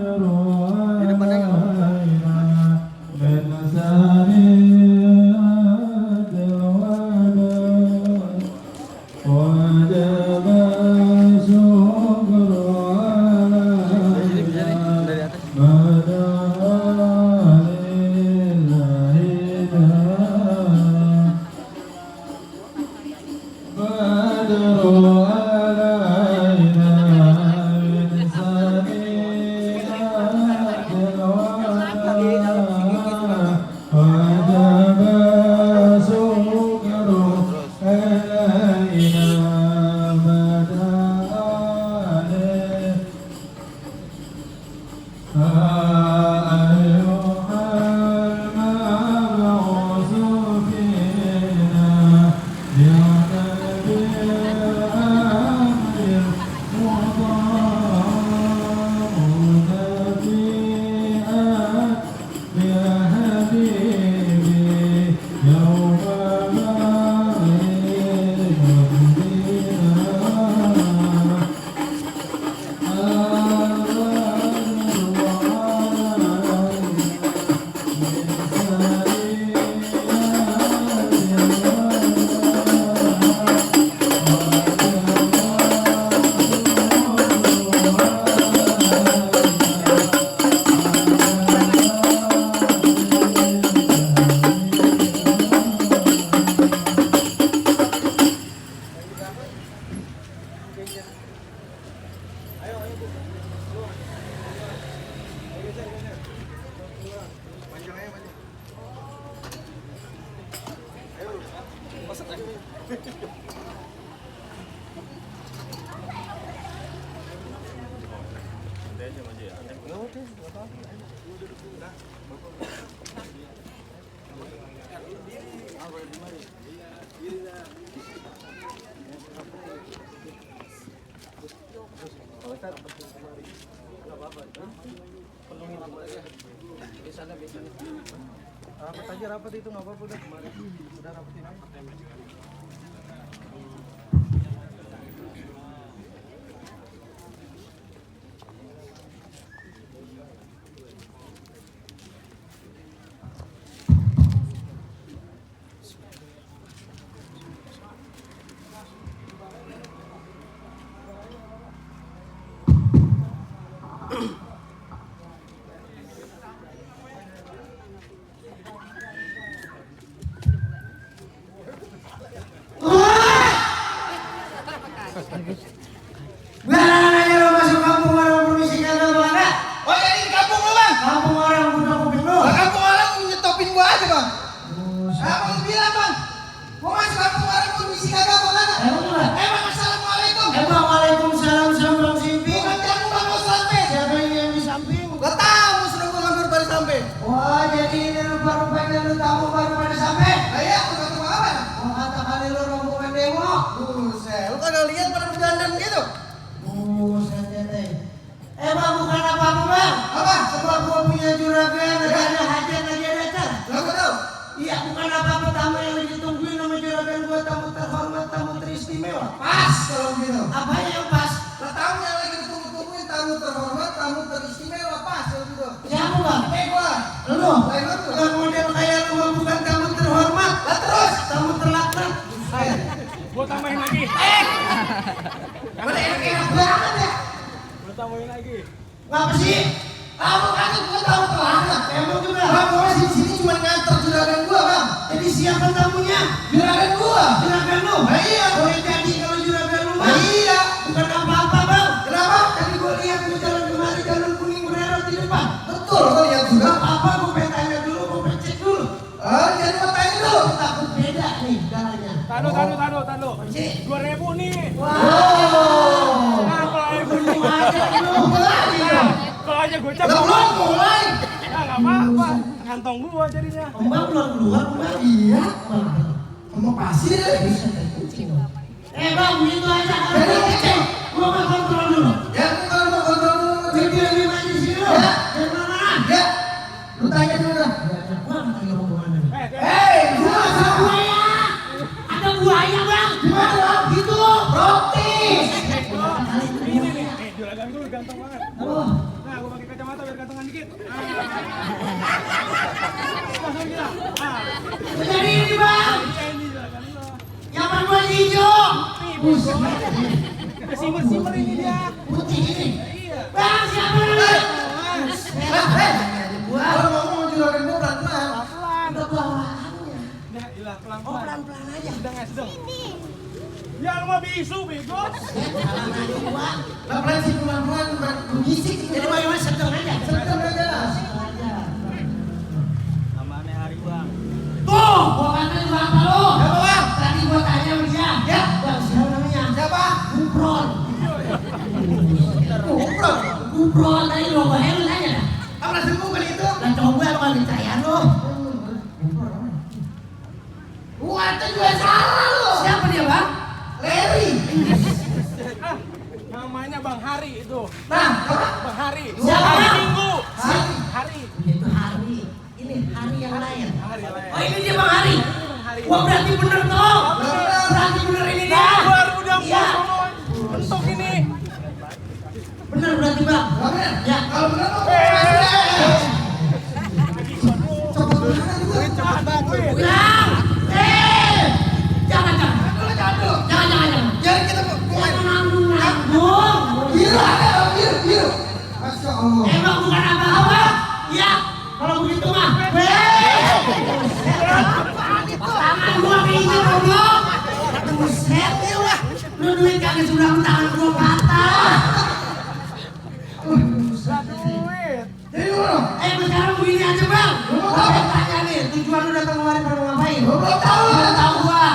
Di depannya rapat aja, rapat itu nggak apa-apa, udah kemarin udah rapatin aja. Gue tambahin lagi. Mana enak banget ya? Gue tambahin lagi. Ngapa sih? Kamu kan gue tahu telat. Emang juga. Bang, gue di sini cuma nganter juragan gua, Bang. Jadi siapa tamunya? Juragan gua. Juragan lu? Nah, iya. Boleh jadi kalau juragan lu, Bang. Iya. Bukan apa-apa, Bang. Kenapa? Tadi gue lihat di jalan kemari jalur kuning bererot di depan. Betul, gue lihat juga. Apa? Gue pengen tanya dulu, gue pengen cek dulu. Jadi mau tanya dulu. Takut beda nih jalannya. Tado. 2.000 nih. Wow. Nah, kalau aja gue kalau aja gue cap. Belum mulai. Ya nggak apa-apa. Kantong gua jadinya. Mbak belum keluar. Iya. Kamu pasir. Bang, begitu aja. Gua mau kontrol dulu. Ya, kalau mau kontrol dulu. Lebih maju di sini dulu. Ya. Dari mana? Ya. Lu tanya dulu dah. Gua nggak tahu mau kemana. Gua sama buaya. Ada buaya, Bang. Gimana, Bang? Gitu. Roti. Ini nih. Juragan gue ganteng banget. Nah, gua pakai kacamata dikit. Langsung gila. Jadi ini bang, Ini lah kan lo. yang warna hijau. Buset. Simmer ini dia. Putih ini. Iya. Bang siapa namanya? Kalau ngomong juragan gua pelan-pelan. Pelan. Udah bawaannya. Udah ilah Oh pelan-pelan. pelan-pelan aja. Sedang. Ya lu mah bisu bego. Salah nanya gua. Lah pelan sih pelan-pelan bukan berisik. Jadi bagaimana sedang aja. Sedang aja. Namanya hari bang. Tuh, gua kata juga apa lo? Siapa bang? Tadi gua tanya sama dia. Ya. Bang siapa namanya? Siapa? Gupron. Ngobrol. Gupron tadi lo gua lu tanya dah. Apa sembuh kali itu? Lah coba lo kali percaya lo. Gua kata juga salah lo. Siapa dia bang? Larry. Namanya Bang Hari itu. Nah, Bang Hari. Siapa? Hari Minggu. Hari. Hari. Itu hari. Ini hari yang lain. Hari lain. Oh ini dia bang Hari. Bang Hari. Wah berarti bener toh. Berarti bener ini dia. Baru udah Iya. bentuk ini. Bener berarti bang. Bang bener? Ya. Kalau bener mau coba beneran juga. Cepat banget. Bilang. Jangan. Jangan dulu. Jangan. Jangan kita pemain. Jangan nanggung. Biru ada, biru. Masya Allah. Emang bukan apa-apa. Ya. Kalau begitu mah. Tangan gua kayak gitu goblok. Buset. Lu duit kagak sudah tangan gua patah. Duit. Jadi dulu. Sekarang begini aja bang. Saya tanya nih, tujuan lu datang kemari pada mau ngapain? Gua belum tahu. Belum tahu gua.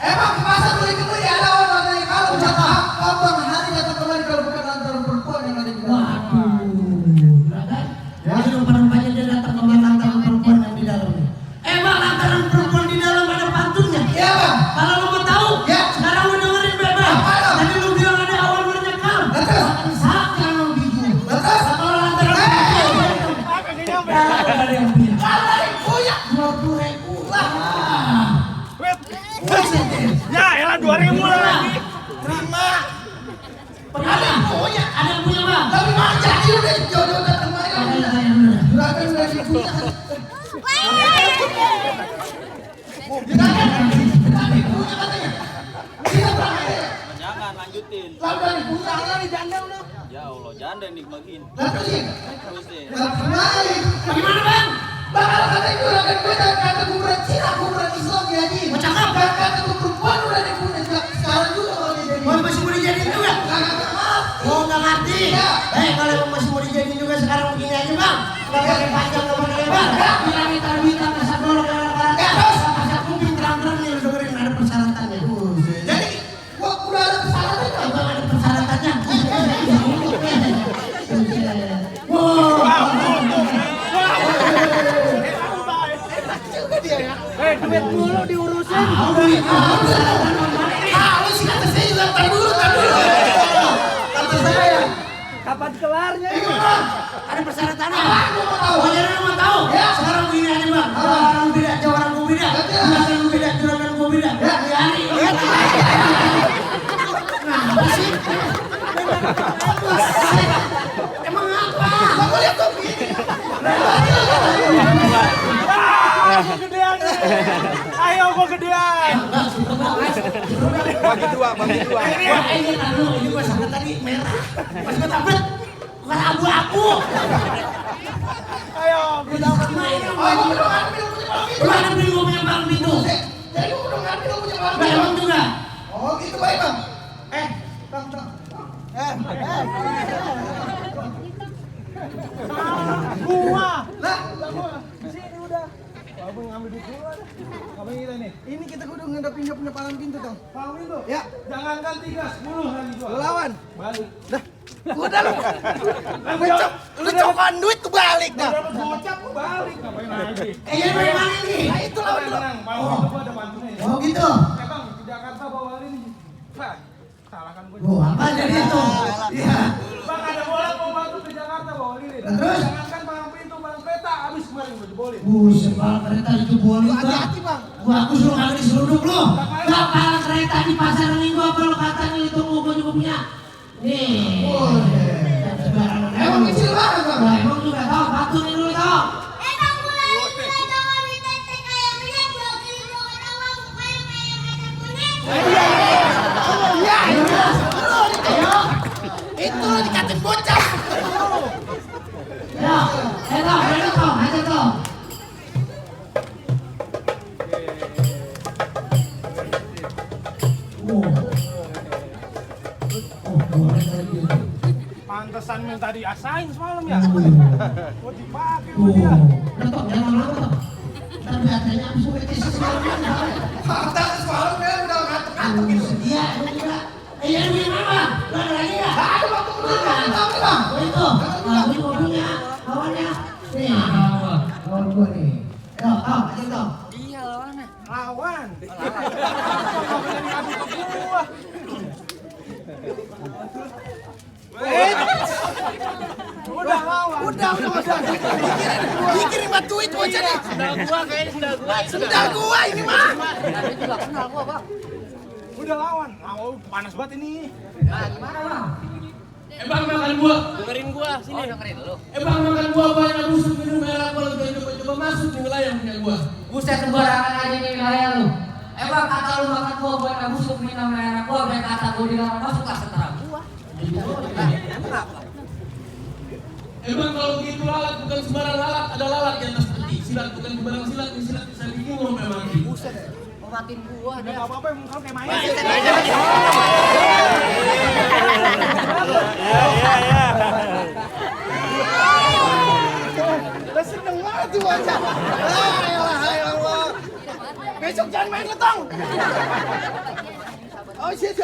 Emang ke pasar beli ketemu ya ada orang dari kalau jatah abang hari datang kemari kalau bukan antara perempuan yang ada di dalam. Waduh, kan? Jadi rupa-rupanya dia datang kemari lantaran perempuan yang di dalam. Bang, lantaran perempuan di dalam ada pantunnya. Iya bang. Kalau lu mau tahu, Ya. sekarang lu dengerin bebas. Apa lo? Tadi lu bilang ada awal menyekal. Betul. Makan sakan lu biji. Betul. Kalau lantaran perempuan, Kagak nyampe. ada yang punya. Kalau dari punya. 20.000 lah. Wait. Ya, elah 2000 lagi. Terima. Ada yang punya bang. Tapi mah jadi udah jodoh datang kemari. Juragan udah dipunya. Juragan dipunya katanya. Kita berangkat. Jangan lanjutin. Lalu dari punya. Jangan di janda lu. Ya Allah, janda yang nikmatin. Terusin. Terusin. Datang kemari. Bagaimana bang? Bakal kata juragan gue dan kata kuburan Cina, kuburan Islam ya Haji. Mau cakap? Dan kata perempuan udah dipunya sekarang juga kalau dia jadi. Oh masih mau dijadiin juga? Kagak ngerti. Oh nggak ngerti? Iya. Kalau emang masih mau dijadiin juga sekarang begini aja bang. Nggak pakai panjang, nggak pakai lebar. Bilang kita kasar dorong orang-orang. Kasar kuping terang-terang nih lu dengerin ada persyaratannya. Jadi gua udah ada persyaratan kan? Emang ada persyaratannya? Duit dulu diurusin. Lu sih kata saya juga tar dulu. Kata saya. Kapan kelarnya ini? Ada persyaratannya. Apaan lu mau tahu? Oh jadi lu mau tahu? Ya. Sekarang begini aja bang. Orang beda, jawab gua beda. Juragan lu beda, juragan gua beda. Hari. Kenapa sih? Emang apa? Kamu lihat tuh begini. Gua gedean nih. Ayo gua gedean. Bagi dua. Wah, ini taruh, ini gua sampai tadi merah. Pas gua tablet, bukan abu-abu. Ayo, gua dapat. Gimana ini? Oh, gua udah ngambil punya malam itu. Lu ada beli gua punya bang pintu. Jadi gua udah ngambil punya malam Bang itu. emang juga. Oh gitu baik bang. Bang. Gua. Lah, Sini udah. Abang ngambil duit dulu ada. Ngapain kita nih? ini kita udah ngadepin dia punya palang pintu dong. Paham itu? Ya. Jangankan 3, 10 lagi gua. Lu lawan. Balik. Udah lu. Lu cokokan duit tuh balik dah. Dapat gocap gua balik. Ngapain lagi? Jadi bagaimana ini? Nah itu lawan dulu. Tenang, paling itu gua ada bantunya ya. Oh gitu. Bang, di Jakarta bawa ini. Pak, salahkan gua. Oh apa jadi itu? Iya. Bang, ada bola mau bantu ke Jakarta bawa ini. Terus? Jangankan palang pintu, palang kereta habis kemarin gua jebolin. Buset, palang kereta dijebolin bang. Hati-hati bang. Aku suruh kagak diseruduk lu. Gak palang kereta di pasar minggu apa lu katanya itu gua juga punya. Nih. Sembarangan. Emang kecil banget bang. Lah, emang juga tahu Pak yang tadi asain semalam ya. Oh dipakai Tuh, sama dia. Datuk, jangan lama. Ntar biasanya aku suka itu sesuatu. Fakta semalam ya udah ngantuk-ngantuk gitu. Iya, itu juga. Ya ini mana? Ada lagi ya? Ada waktu dulu kan, tahu bang? Oh itu, ini mobilnya, kawannya. Nih, kawan gue nih. Ayo, ayo dong. Iya lawannya. Lawan. Udah lawan. Udah. Dikirim batu itu aja nih. Sendal gua kayaknya sendal gua. Sendal gua ini mah. Tadi juga kenal gua, Bang. Udah lawan. Oh, panas banget ini. Nah, gimana, Bang? Bang makan buah. Dengerin gua sini. Oh, dengerin dulu. Bang makan buah banyak busuk minum merah kalau udah coba masuk di wilayah punya gua. Buset sembarangan aja nih wilayah lu. Bang, kata lu makan buah banyak busuk minum merah gua, dan kata gua dilarang masuk lah setara gua. Nah, emang apa? Bang kalau begitu lalat bukan sembarang lalat, ada lalat di atas peti. Silat bukan sembarang silat, ini silat bisa bingung memang. Buset. Mau matiin gua Udah dia. enggak apa-apa muka kayak main. Udah seneng banget tuh aja. Allah. Besok jangan main letong. Oh siap.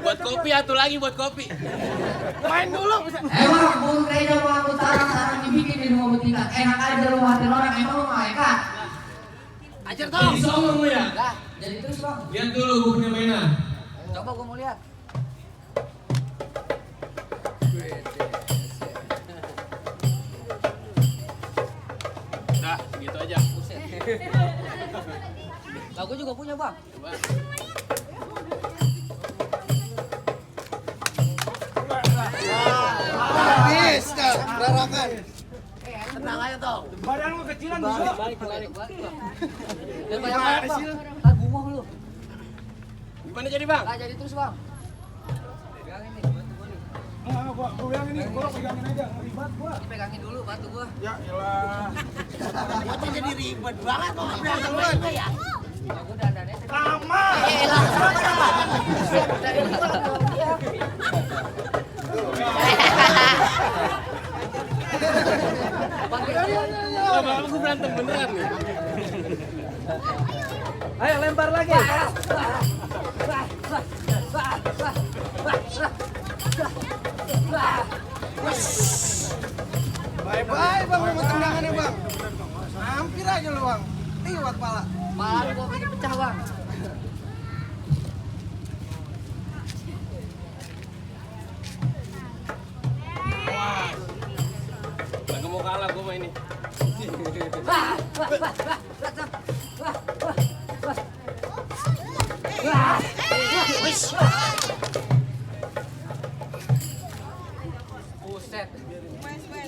Buat kopi atau lagi buat kopi. Main dulu. Bang, bung kayaknya mau aku sarang dibikin di rumah betina. Enak aja lu ngatain orang, emang lu malaikat. Ajar Jadi songong lu ya. Lah, jadi terus, Bang. Lihat dulu gua punya mainan. Coba gua mau lihat. Nah, gitu aja. Buset. Lah gua juga punya, Bang. Habis dah, larangan. Tenang aja dong. Badan lu kecilan bisa. Balik. Dan banyak banget, Bang. Lah gumoh lu. Gimana jadi bang? Lah jadi terus, Bang. Pegangin nih, bantu gua nih. Enggak, gua bilang ini, gua pegangin aja, ribet gua. Dipegangin dulu batu gua. Ya elah. Gua jadi ribet banget kok ngambil duluan. Ya gua dandannya. Lama. Elah, sama dah. Dari gua lah dia. Bang, aku berantem beneran nih. Ayo lempar lagi. Bye-bye bang, memang tendangannya bang. Hampir aja lu bang. Liwat pala. Malah gua bikin pecah, Bang. Gak mau kalah gua main ini. Buset.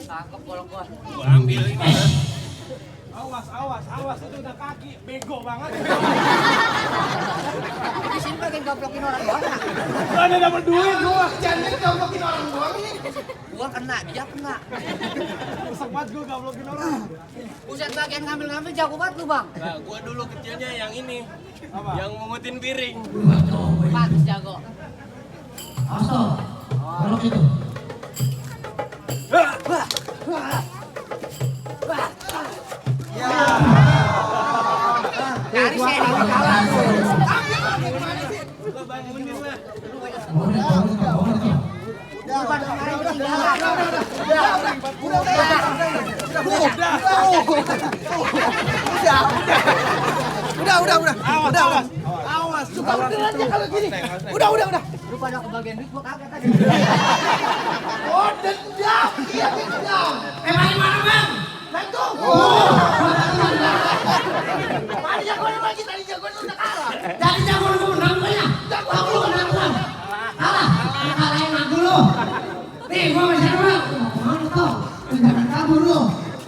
Tangkep golok gua. Gua ambil ini. Awas itu udah kaki, bego banget. Di sini pengen goblokin orang doang. Gak ada dapat duit gua. Jangan ngomongin orang doang nih. Gua kena, dia kena. Sempat gua gablokin orang. Buset bagian ngambil-ngambil jago banget lu, Bang. Nah, gua dulu kecilnya yang ini. Apa? Yang mengutin piring. Pantes jago. Asal, kalau gitu. Dari sini gua kalah tuh. Gua bangunin lah. Bukan kemarin ketinggalan. Awas. Suka bener aja kalau gini. Udah. Lu pada kebagian duit gua kaget tadi. Oh dendam. Iya dendam. Emang gimana bang? Bantu. Mana jagoan lagi tadi jagoan lu udah kalah. Jadi jago lu menang banyak. Jago lu menang bang. Kalah, kalahin aku lu. Nih, gua masih ada. Mana tuh? Jangan kabur lu.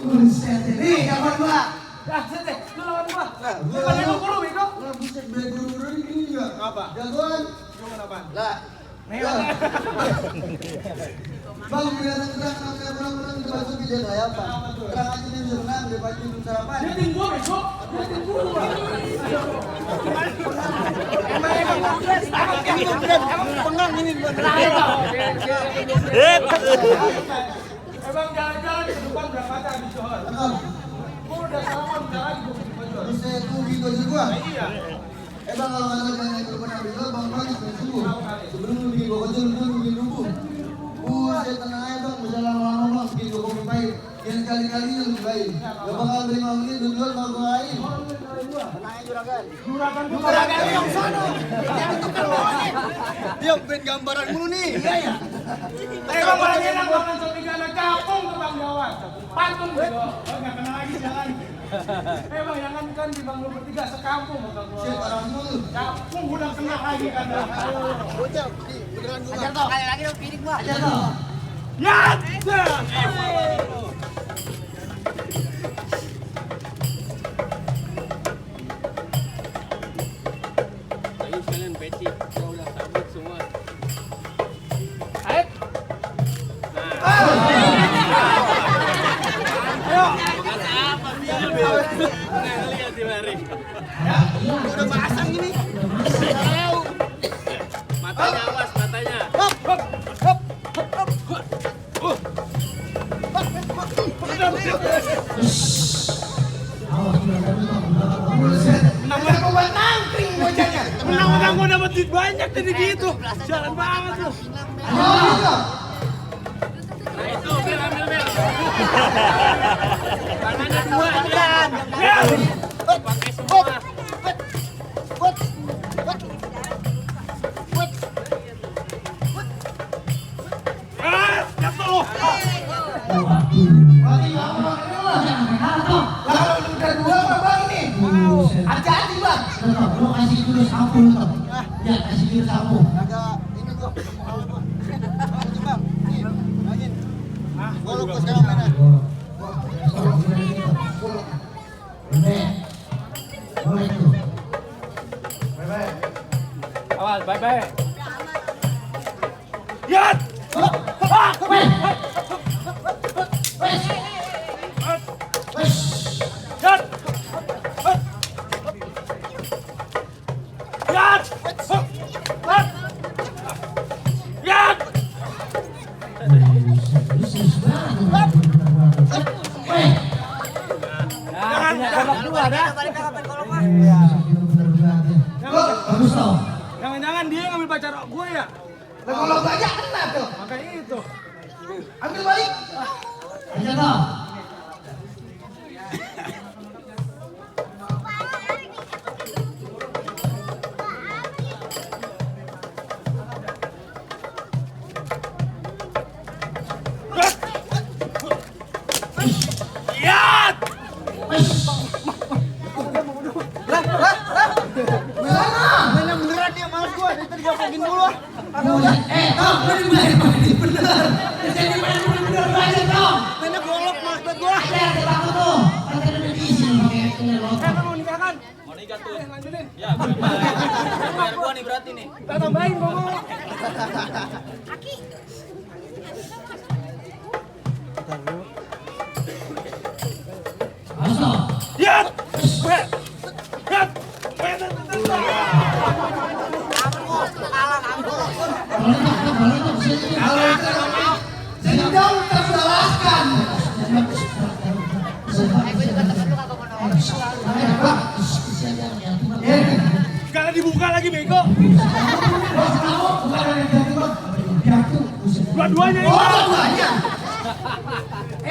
Buset, nih jagoan gua. Dah, sete, lu lawan gua. Bukan lu bego. Lah buset bego guru ini juga. Apa? Jagoan. Gimana, Bang? Lah Bang, biar terang termasuk video saya apa? Terang aja di renang depan pintu sarapan. Dia tinggi gua besok. Dia tinggi gua. Emang jalan-jalan ke depan berapa kali di Johor? Gua udah sama jalan gua ke Johor. Bisa tuh video juga. Iya. Bang, kalau jalan ke depan video, bang sungguh. Sebelum lu bikin gua kecil, lu bikin dulu. Saya tenang aja bang, bisa lama-lama bang, bikin gua kopi pahit. Yang kali-kalinya lebih baik. Gak bakal 5 menit, duluan mau gua lain. Juragan yang sana. Dia bikin gambaran mulu nih. Iya ya. Emang banyak yang bangun sepigana kampung ke Bang Jawa. Patung gitu. Enggak kenal lagi jalan. Emang jangan kan di Bang lu bertiga sekampung bakal gua. Siapa orang mulu? Kampung udah kenal lagi kan. Bocah, beneran gua. Ajar toh, kali lagi dong piring gua. Ajar toh. Ya. Ayo sekalian peci, kau udah sabut semua. Lihat di mari. Udah pasang ini. Matanya awas, matanya. Namanya gua buat nangkring bocahnya. Menang-menang gua dapat duit banyak jadi gitu. Jalan banget lu. Nah itu, Bel, ambil Bel. Tangannya dua aja. Pakai semua. Jatuh lu. Kalau udah dua apa bang ini? Hati-hati bang. Lo kasih dulu sapu lo. Ya kasih dulu sapu. Agak ini gua. Bang, nih, angin. Gua lupa sekarang mana? Boleh tuh. Awas, bye-bye. Yat! Yat! Yat! Yat! Bagus tau. Jangan-jangan dia ngambil pacar gue ya? Lah kalau banyak kena tuh. Makanya itu. Ambil balik. Ajar toh. Yat! Mana beneran dia males gua. Dia tadi gampangin dulu ah. Toh, bener. Jadi main bener aja toh. Mainnya golok males banget gua. Ajar di bangku tuh. Kan tadi udah diisi pakai ini lontong. Mau nikah kan? Mau nikah tuh. Lanjutin. Ya, berapa? Bayar gua nih berarti nih. Kita tambahin gua mau. Bagus toh. Yat! Yat! Boleh tuh sini. Dendam terbalaskan. Sekarang dibuka lagi bego. Dua-duanya ini. Banyak.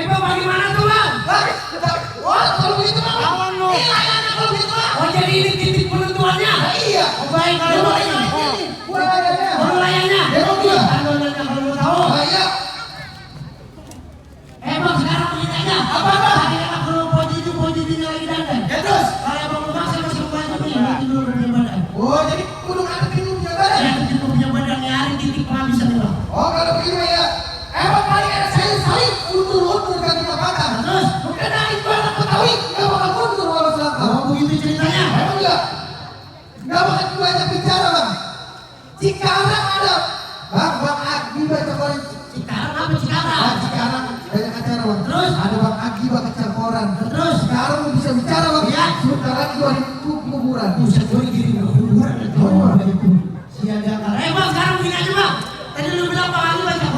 Bang, bagaimana tuh bang? Wah, kalau begitu bang. Lawan lu. Layannya kalau begitu bang. Oh jadi ini titik penentuannya? Iya. Oh baik kalau ini. Gua layannya. Baru layarnya? Emang dia? Kalau nanya kalau mau tahu. Iya. Bang sekarang begini aja. Apa? Tadi kan aku mau pojidinya lagi dandan. Ya terus. Kalau abang mau masak masih mau bantu nih. Itu dulu punya badan. Oh, jadi kudu ngadepin lu punya badan. Ya itu punya badan nyari titik penghabisan itu. Oh, kalau begitu ya. Emang paling ada salib untur kan kita makan. Terus? Bukan naik banget Betawi, nggak bakal mundur kalau selangkah. Oh begitu ceritanya. Emang enggak? Nggak bakal banyak bicara bang. Jika orang ada bang. Terus ada bang akibat kecampuran. Terus sekarang lu bisa bicara bang. Ya. Sebentar lagi gua di kuburan. Buset gua gini di kuburan. Siada. Bang sekarang begini aja bang. Tadi lu bilang bang Ali baca